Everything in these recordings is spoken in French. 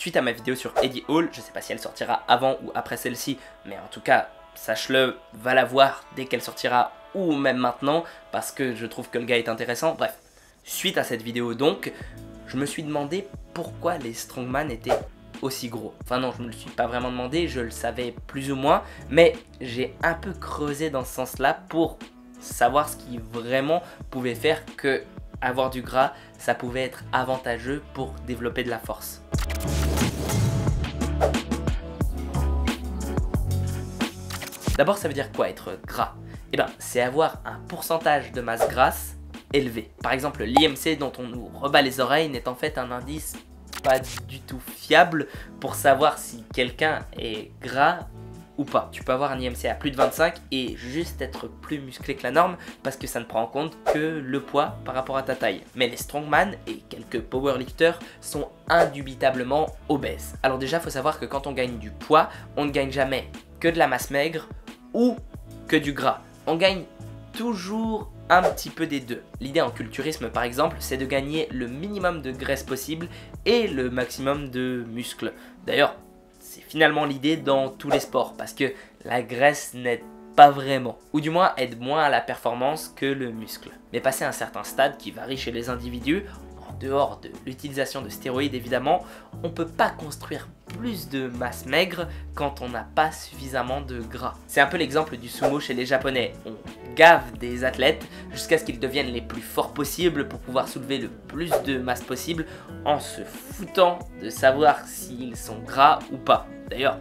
suite à ma vidéo sur Eddie Hall. Je sais pas si elle sortira avant ou après celle-ci, mais en tout cas, sache-le, va la voir dès qu'elle sortira ou même maintenant, parce que je trouve que le gars est intéressant. Bref, suite à cette vidéo donc, je me suis demandé pourquoi les strongman étaient aussi gros. Enfin non, je me le suis pas vraiment demandé, je le savais plus ou moins, mais j'ai un peu creusé dans ce sens-là pour savoir ce qui vraiment pouvait faire que avoir du gras, ça pouvait être avantageux pour développer de la force. D'abord, ça veut dire quoi être gras? Eh bien, c'est avoir un pourcentage de masse grasse élevé. Par exemple, l'IMC dont on nous rebat les oreilles n'est en fait un indice pas du tout fiable pour savoir si quelqu'un est gras ou pas. Tu peux avoir un IMC à plus de 25 et juste être plus musclé que la norme parce que ça ne prend en compte que le poids par rapport à ta taille. Mais les strongman et quelques powerlifters sont indubitablement obèses. Alors déjà, il faut savoir que quand on gagne du poids, on ne gagne jamais que de la masse maigre ou que du gras. On gagne toujours un petit peu des deux. L'idée en culturisme par exemple, c'est de gagner le minimum de graisse possible et le maximum de muscles. D'ailleurs, c'est finalement l'idée dans tous les sports parce que la graisse n'aide pas vraiment, ou du moins aide moins à la performance que le muscle. Mais passé un certain stade qui varie chez les individus, en dehors de l'utilisation de stéroïdes évidemment, on ne peut pas construire plus de masse maigre quand on n'a pas suffisamment de gras. C'est un peu l'exemple du sumo chez les japonais. On gave des athlètes jusqu'à ce qu'ils deviennent les plus forts possibles pour pouvoir soulever le plus de masse possible en se foutant de savoir s'ils sont gras ou pas. D'ailleurs,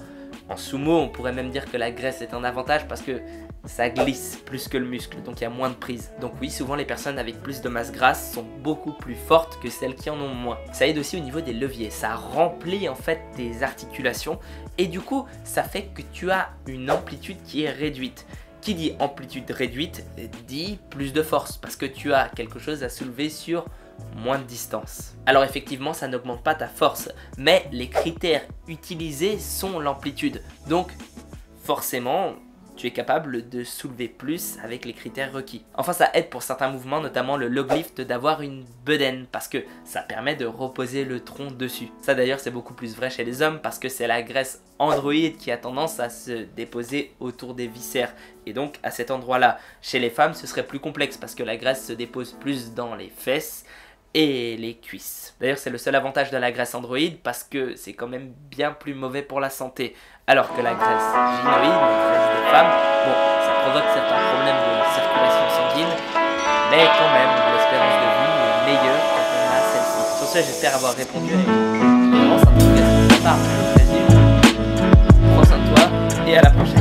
en sumo, on pourrait même dire que la graisse est un avantage parce que ça glisse plus que le muscle, donc il y a moins de prise. Donc oui, souvent les personnes avec plus de masse grasse sont beaucoup plus fortes que celles qui en ont moins. Ça aide aussi au niveau des leviers, ça remplit en fait tes articulations et du coup ça fait que tu as une amplitude qui est réduite. Qui dit amplitude réduite dit plus de force parce que tu as quelque chose à soulever sur moins de distance. Alors effectivement ça n'augmente pas ta force, mais les critères utilisés sont l'amplitude. Donc forcément tu es capable de soulever plus avec les critères requis. Enfin ça aide pour certains mouvements, notamment le log lift, d'avoir une bedaine parce que ça permet de reposer le tronc dessus. Ça d'ailleurs c'est beaucoup plus vrai chez les hommes parce que c'est la graisse androïde qui a tendance à se déposer autour des viscères et donc à cet endroit là. Chez les femmes ce serait plus complexe parce que la graisse se dépose plus dans les fesses et les cuisses. D'ailleurs c'est le seul avantage de la graisse androïde parce que c'est quand même bien plus mauvais pour la santé. Alors que la graisse gynoïde, la graisse des femmes, bon, ça provoque certains problèmes de circulation sanguine, mais quand même l'espérance de vie est meilleure quand on a celle-ci. Sur ce, j'espère avoir répondu à une réponse un peu de ta part. Prends soin de toi et à la prochaine.